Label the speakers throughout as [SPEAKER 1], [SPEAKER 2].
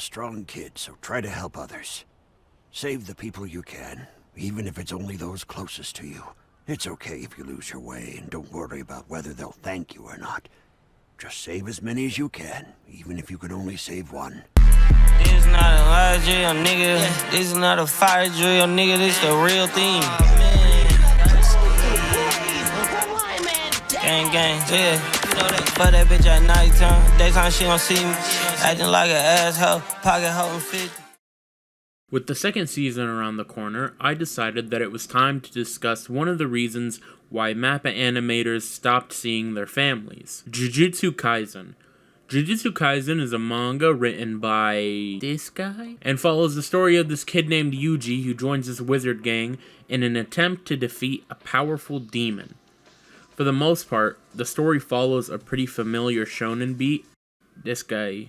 [SPEAKER 1] strong kid, so try to help others. Save the people you can, even if it's only those closest to you. It's okay if you lose your way, and don't worry about whether they'll thank you or not. Just save as many as you can, even if you can only save one.
[SPEAKER 2] This not a lie drill, nigga. This is not a fire drill, nigga. This the real thing. Gang, gang, yeah. Fuck that bitch at nighttime. Daytime she don't see me. Acting like an asshole. Pocket holding 50.
[SPEAKER 3] With the second season around the corner, I decided that it was time to discuss one of the reasons why MAPPA animators stopped seeing their families. Jujutsu Kaisen. Jujutsu Kaisen is a manga written by this guy and follows the story of this kid named Yuji who joins this wizard gang in an attempt to defeat a powerful demon. For the most part, the story follows a pretty familiar shonen beat. This guy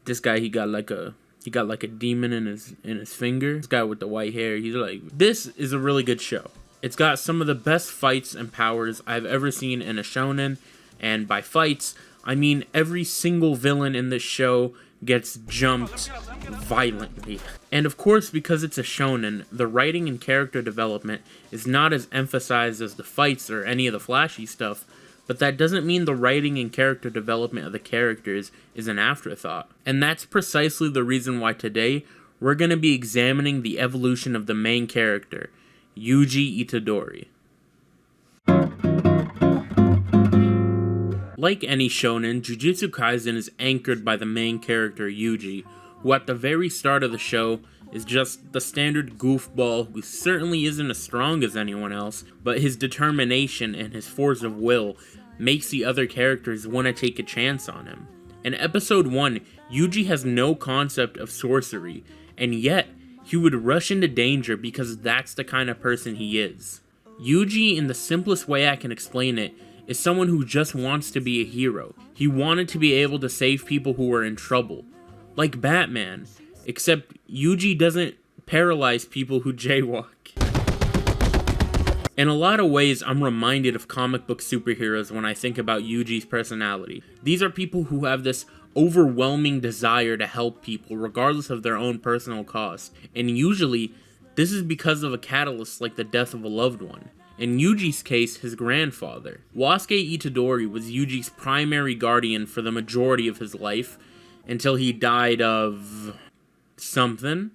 [SPEAKER 3] he got like a demon in his finger. This guy with the white hair, he's like, this is a really good show. It's got some of the best fights and powers I've ever seen in a shonen, and by fights, I mean every single villain in this show gets jumped violently. And of course, because it's a shonen, the writing and character development is not as emphasized as the fights or any of the flashy stuff, but that doesn't mean the writing and character development of the characters is an afterthought. And that's precisely the reason why today we're going to be examining the evolution of the main character, Yuji Itadori. Like any shonen, Jujutsu Kaisen is anchored by the main character Yuji, who at the very start of the show is just the standard goofball who certainly isn't as strong as anyone else, but his determination and his force of will makes the other characters want to take a chance on him. In episode 1, Yuji has no concept of sorcery, and yet he would rush into danger because that's the kind of person he is. Yuji, in the simplest way I can explain it, is someone who just wants to be a hero. He wanted to be able to save people who were in trouble. Like Batman, except Yuji doesn't paralyze people who jaywalk. In a lot of ways, I'm reminded of comic book superheroes when I think about Yuji's personality. These are people who have this overwhelming desire to help people regardless of their own personal cost. And usually, this is because of a catalyst like the death of a loved one. In Yuji's case, his grandfather. Wasuke Itadori was Yuji's primary guardian for the majority of his life, until he died of something.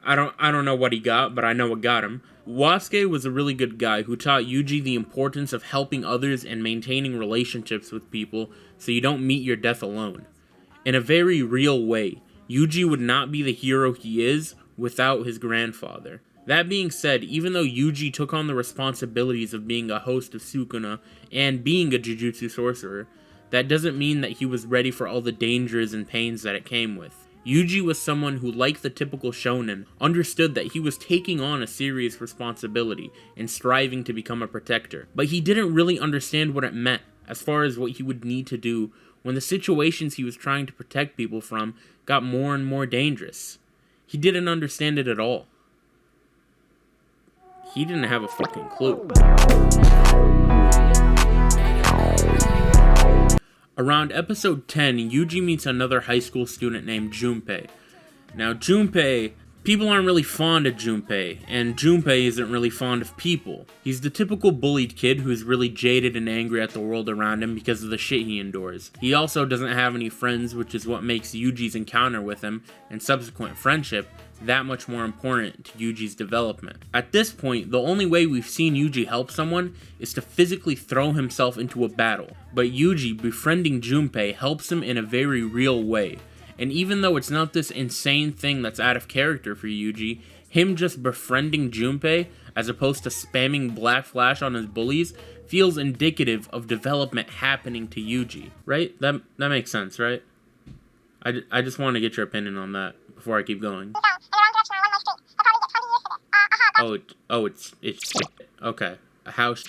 [SPEAKER 3] I don't know what he got, but I know what got him. Wasuke was a really good guy who taught Yuji the importance of helping others and maintaining relationships with people so you don't meet your death alone. In a very real way, Yuji would not be the hero he is without his grandfather. That being said, even though Yuji took on the responsibilities of being a host of Sukuna and being a Jujutsu sorcerer, that doesn't mean that he was ready for all the dangers and pains that it came with. Yuji was someone who, like the typical shonen, understood that he was taking on a serious responsibility and striving to become a protector, but he didn't really understand what it meant as far as what he would need to do when the situations he was trying to protect people from got more and more dangerous. He didn't understand it at all. He didn't have a fucking clue. Around episode 10, Yuji meets another high school student named Junpei. Now, Junpei, people aren't really fond of Junpei, and Junpei isn't really fond of people. He's the typical bullied kid who's really jaded and angry at the world around him because of the shit he endures. He also doesn't have any friends, which is what makes Yuji's encounter with him, and subsequent friendship, that much more important to Yuji's development. At this point, the only way we've seen Yuji help someone is to physically throw himself into a battle, but Yuji befriending Junpei helps him in a very real way. And even though it's not this insane thing that's out of character for Yuji, him just befriending Junpei, as opposed to spamming Black Flash on his bullies, feels indicative of development happening to Yuji. Right? That makes sense, right? I just want to get your opinion on that before I keep going. It's okay. A house.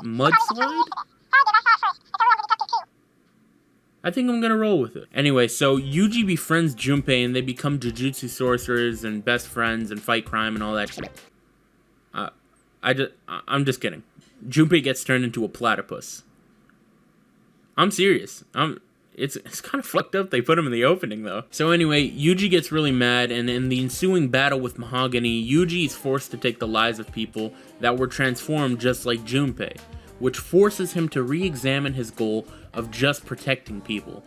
[SPEAKER 3] Mudslide? I think I'm gonna roll with it. Anyway, so Yuji befriends Junpei and they become Jujutsu sorcerers and best friends and fight crime and all that shit. I'm just kidding. Junpei gets turned into a platypus. I'm serious. It's kind of fucked up they put him in the opening, though. So anyway, Yuji gets really mad, and in the ensuing battle with Mahogany, Yuji is forced to take the lives of people that were transformed just like Junpei, which forces him to re-examine his goal of just protecting people.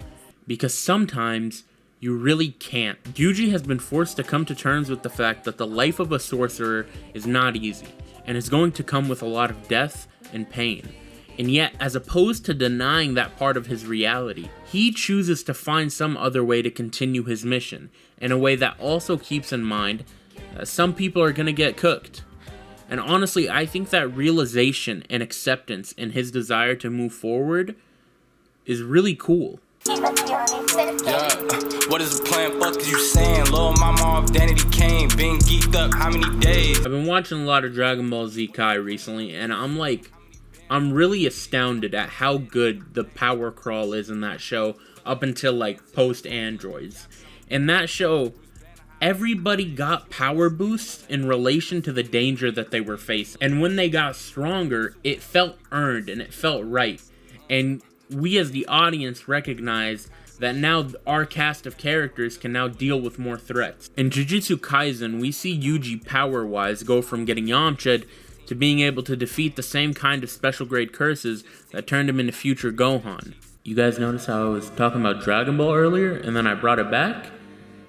[SPEAKER 3] Because sometimes, you really can't. Yuji has been forced to come to terms with the fact that the life of a sorcerer is not easy, and is going to come with a lot of death and pain. And yet, as opposed to denying that part of his reality, he chooses to find some other way to continue his mission, in a way that also keeps in mind that some people are gonna get cooked. And honestly, I think that realization and acceptance in his desire to move forward is really cool.
[SPEAKER 4] Yeah, what is the plan? Fuck is you saying? Lil' mama off Danity Kane, been geeked up how many days?
[SPEAKER 3] I've been watching a lot of Dragon Ball Z Kai recently, and I'm really astounded at how good the power crawl is in that show up until like post androids. In that show, everybody got power boosts in relation to the danger that they were facing. And when they got stronger, it felt earned and it felt right. And we as the audience recognize that now our cast of characters can now deal with more threats. In Jujutsu Kaisen, we see Yuji power-wise go from getting Yamcha'd to being able to defeat the same kind of special grade curses that turned him into future Gohan. You guys notice how I was talking about Dragon Ball earlier and then I brought it back?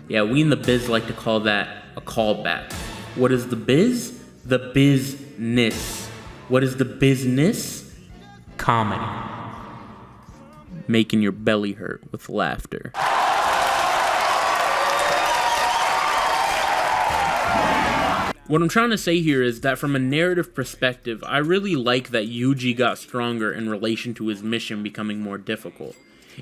[SPEAKER 3] Yeah, we in the biz like to call that a callback. What is the biz? The business. What is the business? Comedy. Making your belly hurt with laughter. What I'm trying to say here is that from a narrative perspective, I really like that Yuji got stronger in relation to his mission becoming more difficult.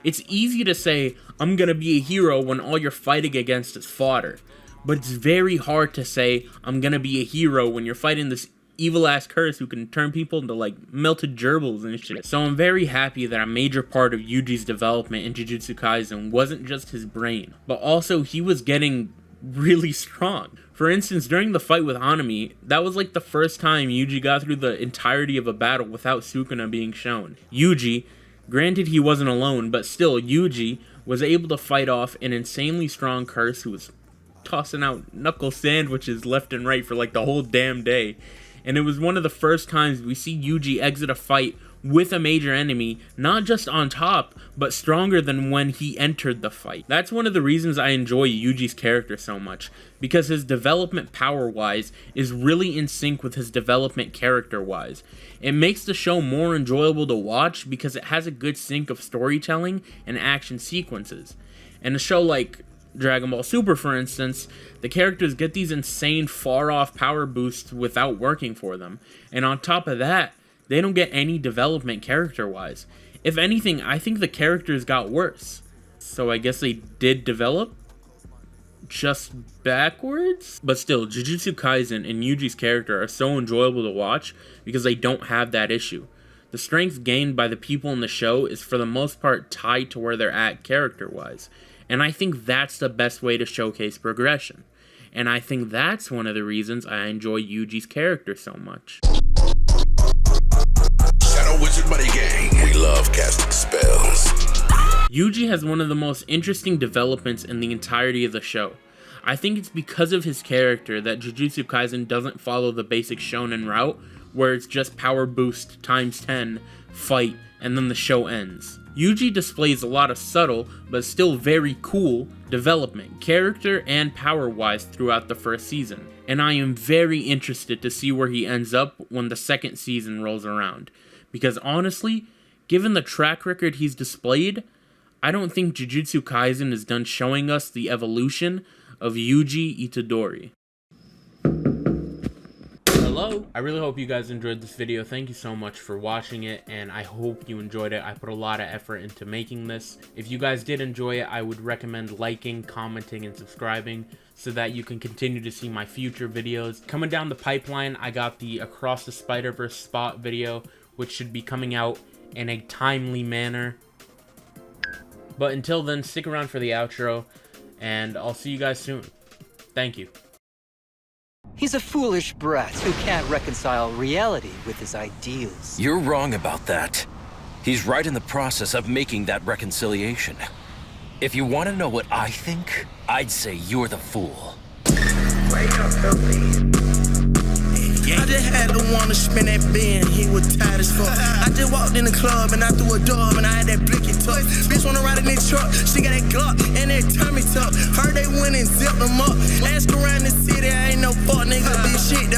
[SPEAKER 3] It's easy to say, I'm gonna be a hero when all you're fighting against is fodder. But it's very hard to say, I'm gonna be a hero when you're fighting this evil-ass curse who can turn people into, like, melted gerbils and shit. So I'm very happy that a major part of Yuji's development in Jujutsu Kaisen wasn't just his brain, but also he was getting really strong. For instance, during the fight with Hanami, that was like the first time Yuji got through the entirety of a battle without Sukuna being shown. Yuji, granted he wasn't alone, but still, Yuji was able to fight off an insanely strong curse who was tossing out knuckle sandwiches left and right for like the whole damn day. And it was one of the first times we see Yuji exit a fight with a major enemy, not just on top, but stronger than when he entered the fight. That's one of the reasons I enjoy Yuji's character so much, because his development power-wise is really in sync with his development character-wise. It makes the show more enjoyable to watch because it has a good sync of storytelling and action sequences. And a show like Dragon Ball Super, for instance, the characters get these insane far-off power boosts without working for them. And on top of that, they don't get any development character-wise. If anything, I think the characters got worse. So I guess they did develop, just backwards? But still, Jujutsu Kaisen and Yuji's character are so enjoyable to watch because they don't have that issue. The strength gained by the people in the show is for the most part tied to where they're at character-wise. And I think that's the best way to showcase progression. And I think that's one of the reasons I enjoy Yuji's character so much.
[SPEAKER 5] Wizard Buddy Gang. We love casting spells.
[SPEAKER 3] Yuji has one of the most interesting developments in the entirety of the show. I think it's because of his character that Jujutsu Kaisen doesn't follow the basic shonen route, where it's just power boost times 10, fight, and then the show ends. Yuji displays a lot of subtle, but still very cool, development, character and power-wise throughout the first season. And I am very interested to see where he ends up when the second season rolls around. Because honestly, given the track record he's displayed, I don't think Jujutsu Kaisen is done showing us the evolution of Yuji Itadori. Hello? I really hope you guys enjoyed this video. Thank you so much for watching it, and I hope you enjoyed it. I put a lot of effort into making this. If you guys did enjoy it, I would recommend liking, commenting, and subscribing so that you can continue to see my future videos. Coming down the pipeline, I got the Across the Spider-Verse Spot video, which should be coming out in a timely manner. But until then, stick around for the outro, and I'll see you guys soon. Thank you.
[SPEAKER 6] He's a foolish brat who can't reconcile reality with his ideals.
[SPEAKER 5] You're wrong about that.
[SPEAKER 7] He's right in the process of making that reconciliation. If you want to know what I think, I'd say you're the fool.
[SPEAKER 8] I just had to wanna spin that bin, he was tired as fuck. I just walked in the club and I threw a dub and I had that blicky tuck. Bitch wanna ride in that truck, she got that Glock and that tummy tuck. Heard they went and zipped them up. Ask around the city, I ain't no fuck nigga, bitch shit.